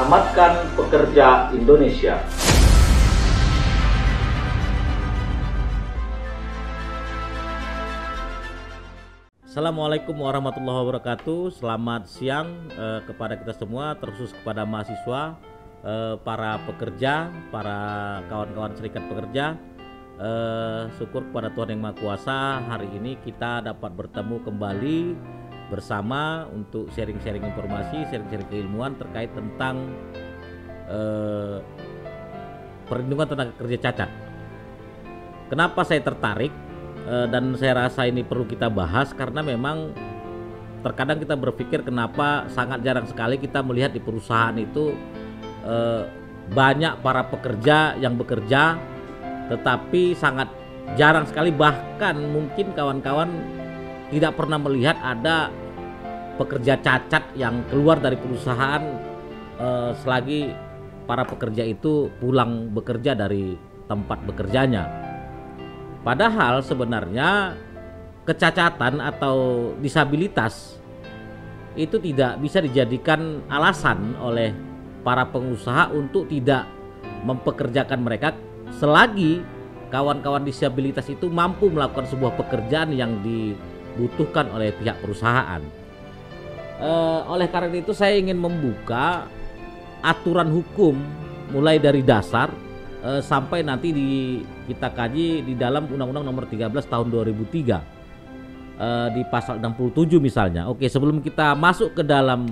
Selamatkan pekerja Indonesia. Assalamualaikum warahmatullahi wabarakatuh. Selamat siang kepada kita semua, terkhusus kepada mahasiswa, para pekerja, para kawan-kawan serikat pekerja. Syukur kepada Tuhan Yang Maha Kuasa, hari ini kita dapat bertemu kembali bersama untuk sharing-sharing informasi, sharing-sharing keilmuan terkait tentang perlindungan tenaga kerja cacat. Kenapa saya tertarik dan saya rasa ini perlu kita bahas, karena memang terkadang kita berpikir kenapa sangat jarang sekali kita melihat di perusahaan itu banyak para pekerja yang bekerja, tetapi sangat jarang sekali, bahkan mungkin kawan-kawan tidak pernah melihat ada pekerja cacat yang keluar dari perusahaan selagi para pekerja itu pulang bekerja dari tempat bekerjanya. Padahal sebenarnya kecacatan atau disabilitas itu tidak bisa dijadikan alasan oleh para pengusaha untuk tidak mempekerjakan mereka selagi kawan-kawan disabilitas itu mampu melakukan sebuah pekerjaan yang dibutuhkan oleh pihak perusahaan. Oleh karena itu saya ingin membuka aturan hukum mulai dari dasar sampai nanti kita kaji di dalam Undang-Undang Nomor 13 Tahun 2003 di pasal 67 misalnya. Oke, sebelum kita masuk ke dalam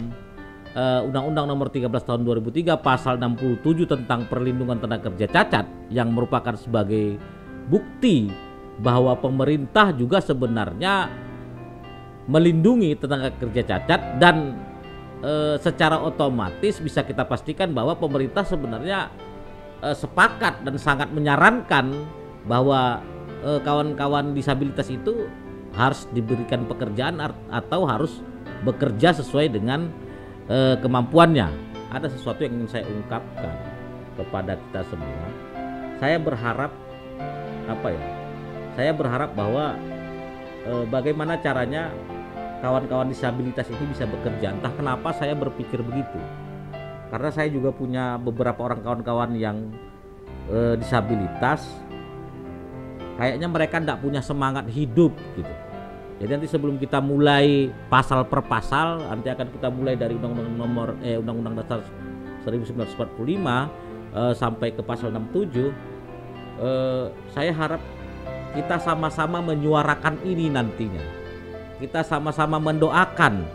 Undang-Undang Nomor 13 Tahun 2003 pasal 67 tentang perlindungan tenaga kerja cacat, yang merupakan sebagai bukti bahwa pemerintah juga sebenarnya melindungi tenaga kerja cacat, dan secara otomatis bisa kita pastikan bahwa pemerintah sebenarnya sepakat dan sangat menyarankan bahwa kawan-kawan disabilitas itu harus diberikan pekerjaan atau harus bekerja sesuai dengan kemampuannya. Ada sesuatu yang ingin saya ungkapkan kepada kita semua. Saya berharap Saya berharap bahwa bagaimana caranya kawan-kawan disabilitas ini bisa bekerja. Entah kenapa saya berpikir begitu, karena saya juga punya beberapa orang kawan-kawan yang disabilitas. Kayaknya mereka tidak punya semangat hidup gitu. Jadi nanti sebelum kita mulai pasal per pasal, nanti akan kita mulai dari Undang-Undang Dasar 1945 sampai ke pasal 67. Saya harap kita sama-sama menyuarakan ini nantinya. Kita sama-sama mendoakan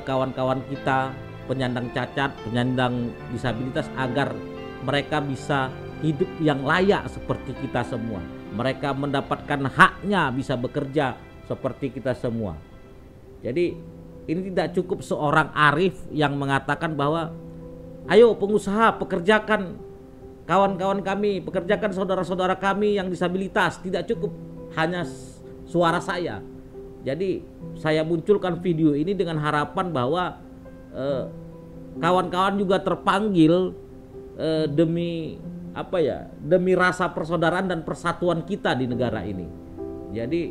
kawan-kawan kita penyandang cacat, penyandang disabilitas, agar mereka bisa hidup yang layak seperti kita semua. Mereka mendapatkan haknya bisa bekerja seperti kita semua. Jadi ini tidak cukup seorang arif yang mengatakan bahwa ayo pengusaha pekerjakan kawan-kawan kami, pekerjakan saudara-saudara kami yang disabilitas. Tidak cukup hanya suara saya. Jadi saya munculkan video ini dengan harapan bahwa kawan-kawan juga terpanggil demi rasa persaudaraan dan persatuan kita di negara ini. Jadi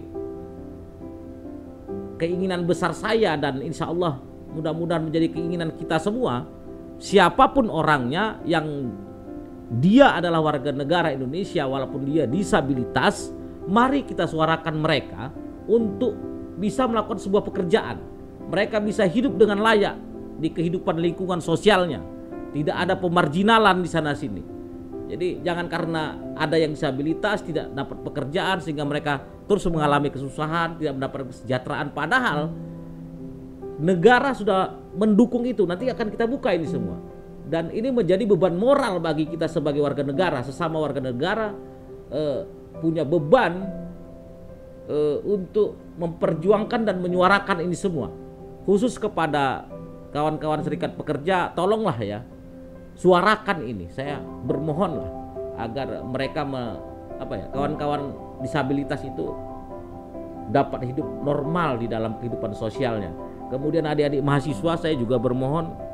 keinginan besar saya, dan insya Allah mudah-mudahan menjadi keinginan kita semua, siapapun orangnya yang dia adalah warga negara Indonesia walaupun dia disabilitas, mari kita suarakan mereka untuk bisa melakukan sebuah pekerjaan. Mereka bisa hidup dengan layak di kehidupan lingkungan sosialnya. Tidak ada pemarginalan di sana sini. Jadi jangan karena ada yang disabilitas tidak dapat pekerjaan sehingga mereka terus mengalami kesusahan, tidak mendapat kesejahteraan, padahal negara sudah mendukung itu. Nanti akan kita buka ini semua. Dan ini menjadi beban moral bagi kita sebagai warga negara. Sesama warga negara punya beban untuk memperjuangkan dan menyuarakan ini semua. Khusus kepada kawan-kawan serikat pekerja, tolonglah ya, suarakan ini. Saya bermohonlah agar mereka kawan-kawan disabilitas itu dapat hidup normal di dalam kehidupan sosialnya. Kemudian adik-adik mahasiswa, saya juga bermohon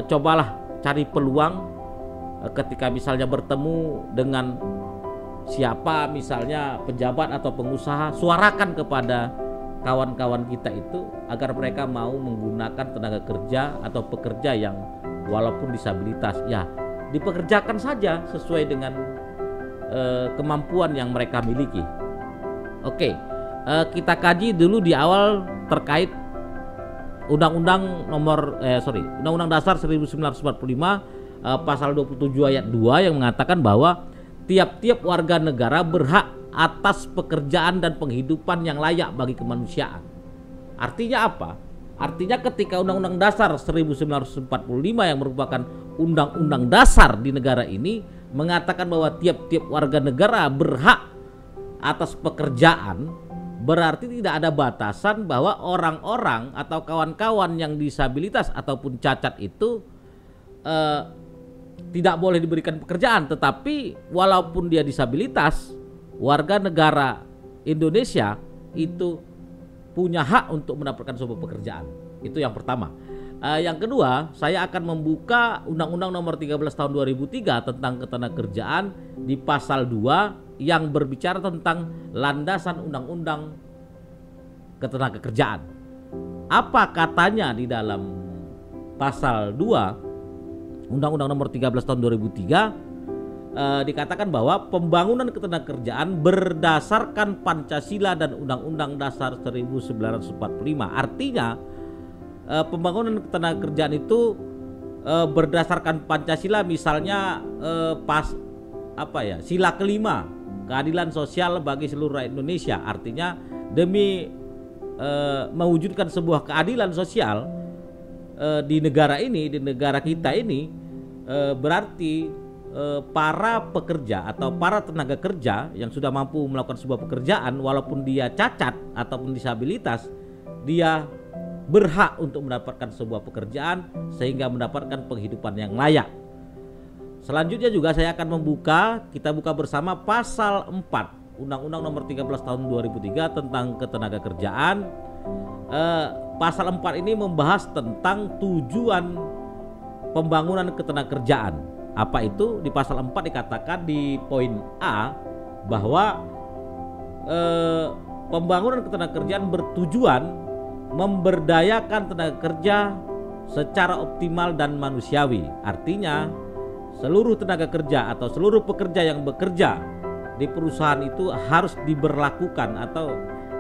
cobalah cari peluang ketika misalnya bertemu dengan siapa, misalnya pejabat atau pengusaha, suarakan kepada kawan-kawan kita itu agar mereka mau menggunakan tenaga kerja atau pekerja yang walaupun disabilitas, ya dipekerjakan saja sesuai dengan kemampuan yang mereka miliki. Oke, kita kaji dulu di awal terkait Undang-Undang Dasar 1945 pasal 27 ayat 2 yang mengatakan bahwa tiap-tiap warga negara berhak atas pekerjaan dan penghidupan yang layak bagi kemanusiaan. Artinya apa? Artinya ketika Undang-Undang Dasar 1945 yang merupakan undang-undang dasar di negara ini mengatakan bahwa tiap-tiap warga negara berhak atas pekerjaan, berarti tidak ada batasan bahwa orang-orang atau kawan-kawan yang disabilitas ataupun cacat itu tidak boleh diberikan pekerjaan. Tetapi walaupun dia disabilitas, warga negara Indonesia itu punya hak untuk mendapatkan sebuah pekerjaan. Itu yang pertama. Yang kedua, saya akan membuka Undang-Undang Nomor 13 Tahun 2003 tentang Ketenagakerjaan di pasal 2 yang berbicara tentang landasan Undang-Undang Ketenagakerjaan. Apa katanya di dalam pasal 2 Undang-Undang Nomor 13 Tahun 2003? Dikatakan bahwa pembangunan ketenagakerjaan berdasarkan Pancasila dan Undang-Undang Dasar 1945. Artinya pembangunan ketenagakerjaan itu berdasarkan Pancasila, misalnya sila kelima, keadilan sosial bagi seluruh rakyat Indonesia. Artinya demi mewujudkan sebuah keadilan sosial di negara ini, di negara kita ini, berarti para pekerja atau para tenaga kerja yang sudah mampu melakukan sebuah pekerjaan walaupun dia cacat ataupun disabilitas, dia berhak untuk mendapatkan sebuah pekerjaan sehingga mendapatkan penghidupan yang layak. Selanjutnya juga saya akan kita buka bersama pasal 4 Undang-Undang Nomor 13 Tahun 2003 tentang Ketenagakerjaan. Pasal 4 ini membahas tentang tujuan pembangunan ketenagakerjaan. Apa itu? Di pasal 4 dikatakan di poin A bahwa pembangunan ketenagakerjaan bertujuan memberdayakan tenaga kerja secara optimal dan manusiawi. Artinya seluruh tenaga kerja atau seluruh pekerja yang bekerja di perusahaan itu harus diberlakukan atau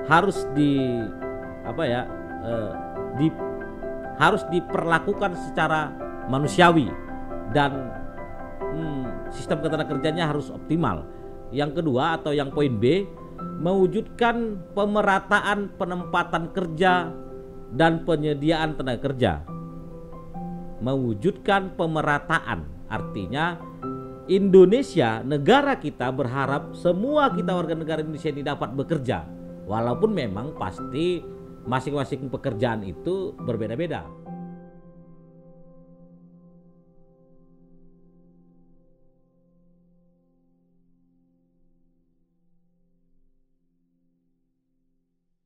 harus harus diperlakukan secara manusiawi dan sistem ketenagakerjaannya harus optimal. Yang kedua atau yang poin B, mewujudkan pemerataan penempatan kerja dan penyediaan tenaga kerja. Mewujudkan pemerataan artinya Indonesia, negara kita berharap semua kita warga negara Indonesia ini dapat bekerja, walaupun memang pasti masing-masing pekerjaan itu berbeda-beda.